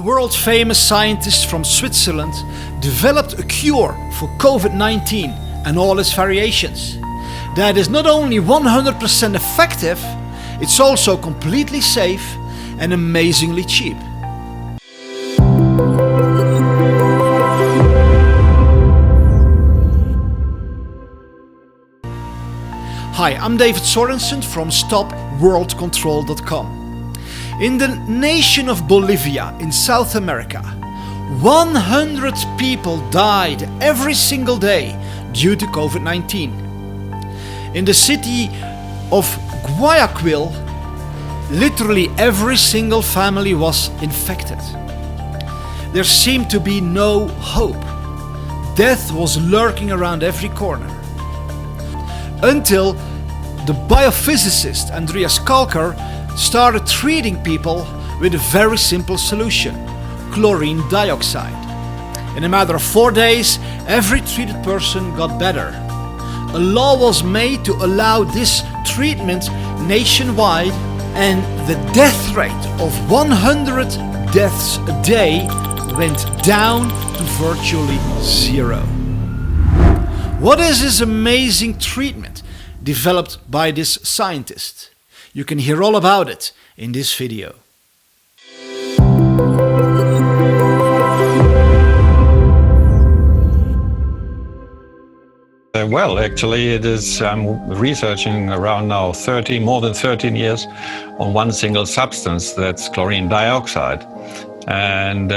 world-famous scientists from Switzerland developed a cure for COVID-19 and all its variations. That is not only 100% effective, it's also completely safe and amazingly cheap. Hi, I'm David Sorensen from StopWorldControl.com. In the nation of Bolivia in South America, 100 people died every single day due to COVID-19. In the city of Guayaquil, literally every single family was infected. There seemed to be no hope. Death was lurking around every corner. Until the biophysicist Andreas Kalcker started treating people with a very simple solution: chlorine dioxide. In a matter of 4 days, every treated person got better. A law was made to allow this treatment nationwide, and the death rate of 100 deaths a day went down to virtually zero. What is this amazing treatment developed by this scientist? You can hear all about it in this video. Well, actually, I'm researching around now more than 13 years on one single substance, that's chlorine dioxide. And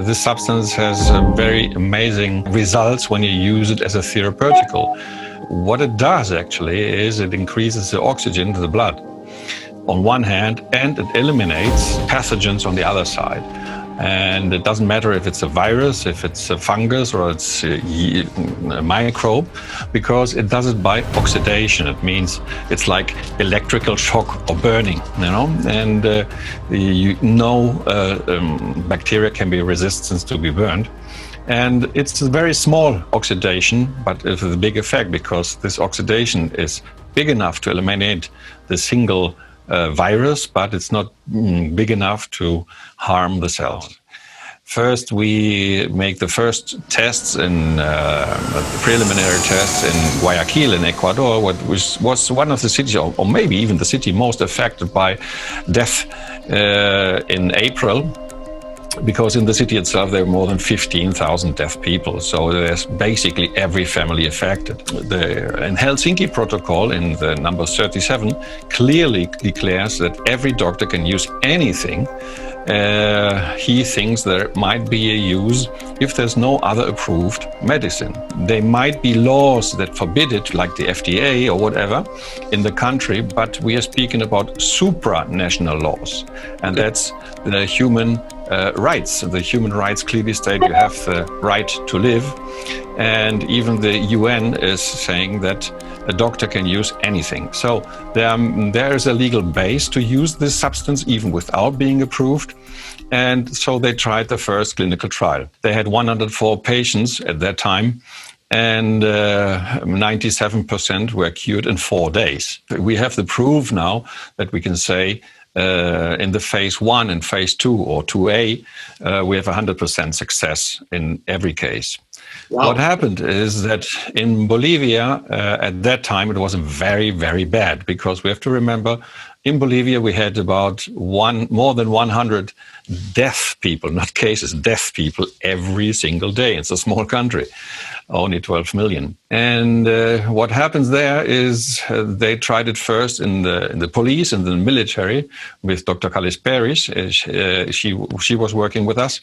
this substance has very amazing results when you use it as a therapeutical. What it does actually is it increases the oxygen to the blood on one hand, and it eliminates pathogens on the other side. And it doesn't matter if it's a virus, if it's a fungus, or it's a microbe, because it does it by oxidation. It means it's like electrical shock or burning, and bacteria can be resistant to be burned. And it's a very small oxidation, but it's a big effect, because this oxidation is big enough to eliminate the single virus, but it's not big enough to harm the cells. First, we make the first tests in the preliminary tests in Guayaquil in Ecuador, which was one of the cities, or maybe even the city most affected by death in April. Because in the city itself, there are more than 15,000 deaf people. So there's basically every family affected. The Helsinki Protocol in the number 37 clearly declares that every doctor can use anything he thinks there might be a use if there's no other approved medicine. There might be laws that forbid it, like the FDA or whatever, in the country, but we are speaking about supranational laws, and that's the human rights. The human rights clearly state you have the right to live, and even the UN is saying that a doctor can use anything. So there is a legal base to use this substance even without being approved. And so they tried the first clinical trial. They had 104 patients at that time, and 97% were cured in 4 days. We have the proof now that we can say in the phase 1 and phase 2 or 2A, we have 100% success in every case. Wow. What happened is that in Bolivia, at that time, it was very, very bad, because we have to remember, in Bolivia, we had about more than 100 deaf people, not cases, deaf people every single day. It's a small country, only 12 million. And what happens there is they tried it first in the police and the military with Dr. Calles Peris. She was working with us.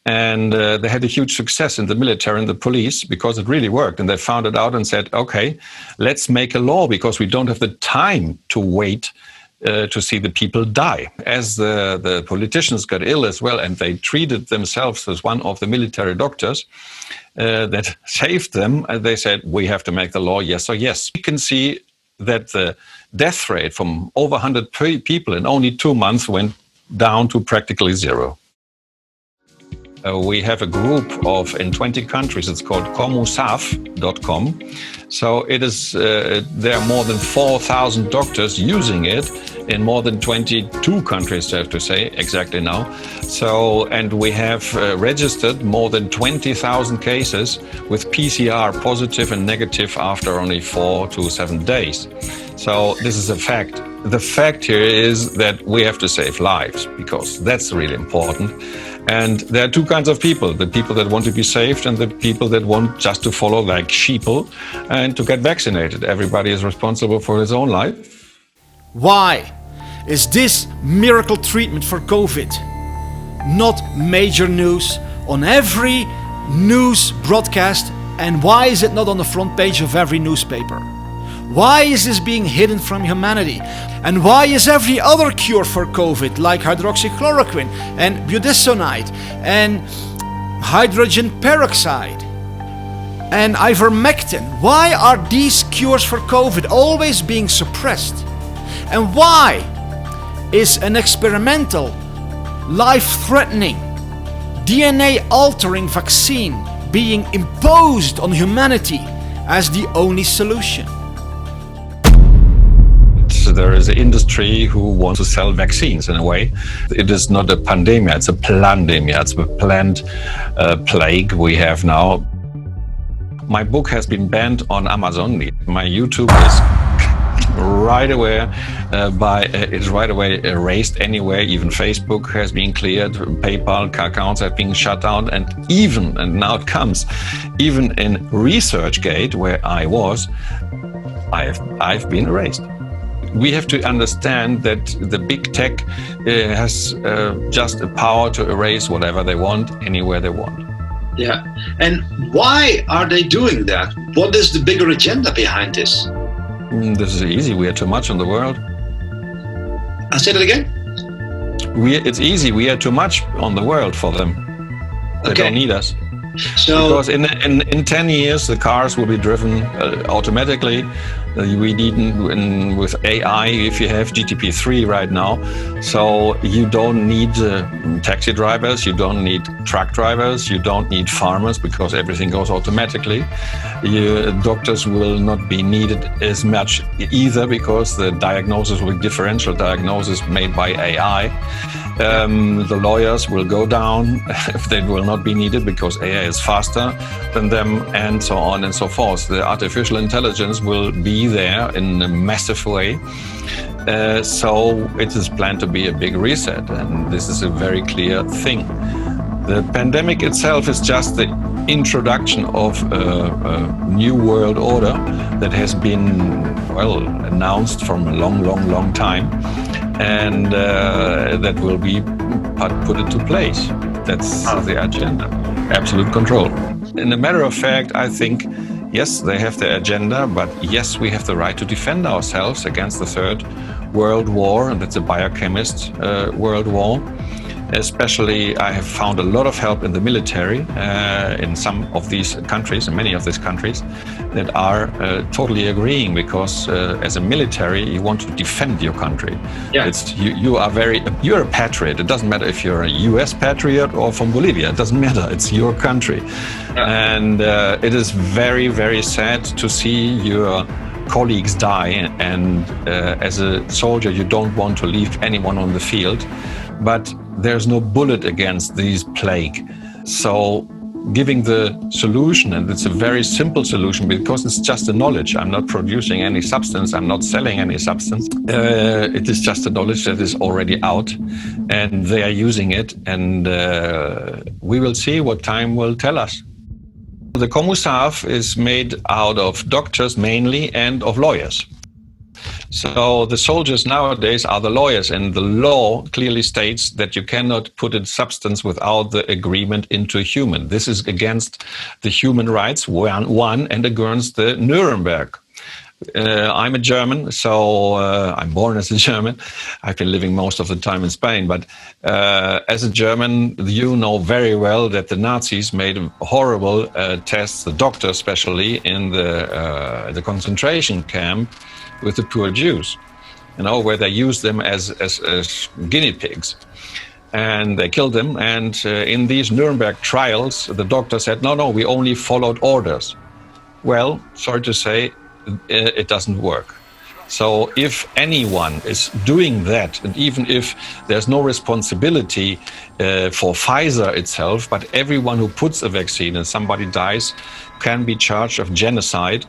And they had a huge success in the military and the police, because it really worked. And they found it out and said, okay, let's make a law, because we don't have the time to wait to see the people die. As the politicians got ill as well, and they treated themselves as one of the military doctors that saved them, they said, we have to make the law, yes or yes. You can see that the death rate from over 100 people in only 2 months went down to practically zero. We have a group in 20 countries. It's called comusaf.com. So it is. There are more than 4,000 doctors using it in more than 22 countries, I have to say, exactly now. So, and we have registered more than 20,000 cases with PCR positive and negative after only 4 to 7 days. So this is a fact. The fact here is that we have to save lives, because that's really important. And there are two kinds of people: the people that want to be saved and the people that want just to follow like sheeple and to get vaccinated. Everybody is responsible for his own life. Why is this miracle treatment for COVID not major news on every news broadcast, and why is it not on the front page of every newspaper? Why is this being hidden from humanity? And why is every other cure for COVID, like hydroxychloroquine and budesonide and hydrogen peroxide and ivermectin, why are these cures for COVID always being suppressed? And why is an experimental, life-threatening, DNA-altering vaccine being imposed on humanity as the only solution? There is an industry who wants to sell vaccines in a way. It is not a pandemic, it's a plandemic. It's a planned plague we have now. My book has been banned on Amazon. My YouTube is right away erased anywhere. Even Facebook has been cleared. PayPal accounts have been shut down, and now it comes, even in ResearchGate, where I was, I've been erased. We have to understand that the big tech has just a power to erase whatever they want, anywhere they want. Yeah. And why are they doing that? What is the bigger agenda behind this? This is easy. We are too much in the world. I'll say that again. It's easy. We are too much on the world for them. They don't need us. So, because in 10 years, the cars will be driven automatically. We need with AI, if you have GTP3 right now. So you don't need taxi drivers, you don't need truck drivers, you don't need farmers, because everything goes automatically. Doctors will not be needed as much either, because the diagnosis will be differential diagnosis made by AI. The lawyers will go down if they will not be needed, because AI is faster than them, and so on and so forth. The artificial intelligence will be there in a massive way. So it is planned to be a big reset, and this is a very clear thing. The pandemic itself is just the introduction of a new world order that has been, announced from a long time, and that will be put into place. That's the agenda. Absolute control. In a matter of fact, I think, yes, they have the agenda, but yes, we have the right to defend ourselves against the Third World War, and that's a biochemist world war. Especially, I have found a lot of help in the military in some of these countries, in many of these countries, that are totally agreeing, because as a military, you want to defend your country. Yeah. You're a patriot. It doesn't matter if you're a US patriot or from Bolivia. It doesn't matter. It's your country. Yeah. And it is very, very sad to see your colleagues die. And as a soldier, you don't want to leave anyone on the field. But there's no bullet against this plague. So giving the solution, and it's a very simple solution, because it's just a knowledge. I'm not producing any substance. I'm not selling any substance. It is just a knowledge that is already out, and they are using it. And we will see what time will tell us. The Komusaf is made out of doctors mainly and of lawyers. So the soldiers nowadays are the lawyers, and the law clearly states that you cannot put a substance without the agreement into a human. This is against the human rights, one, and against the Nuremberg. I'm a German, so I'm born as a German. I've been living most of the time in Spain, but as a German, you know very well that the Nazis made horrible tests, the doctors especially, in the concentration camp with the poor Jews, where they used them as guinea pigs. And they killed them. And in these Nuremberg trials, the doctor said, no, we only followed orders. Well, sorry to say, it doesn't work. So if anyone is doing that, and even if there's no responsibility for Pfizer itself, but everyone who puts a vaccine and somebody dies can be charged of genocide.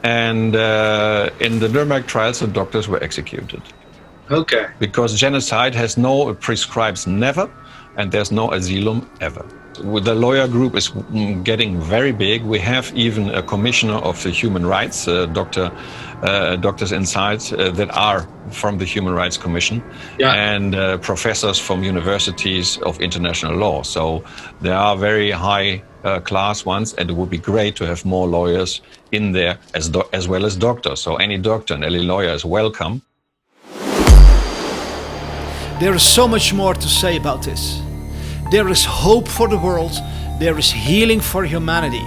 And in the Nuremberg trials, the doctors were executed. Okay. Because genocide has no prescribes never, and there's no asylum ever. The lawyer group is getting very big. We have even a commissioner of the human rights, doctors inside that are from the Human Rights Commission, and professors from universities of international law. So there are very high class ones, and it would be great to have more lawyers in there as well as doctors. So any doctor and any lawyer is welcome. There is so much more to say about this. There is hope for the world. There is healing for humanity.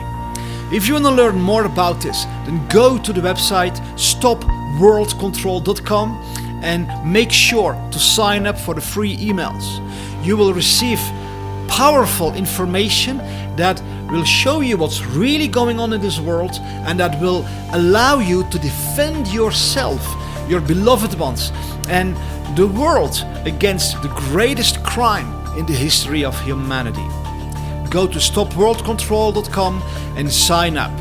If you want to learn more about this, then go to the website stopworldcontrol.com and make sure to sign up for the free emails. You will receive powerful information that will show you what's really going on in this world, and that will allow you to defend yourself, your beloved ones, and the world against the greatest crime in the history of humanity. Go to stopworldcontrol.com and sign up.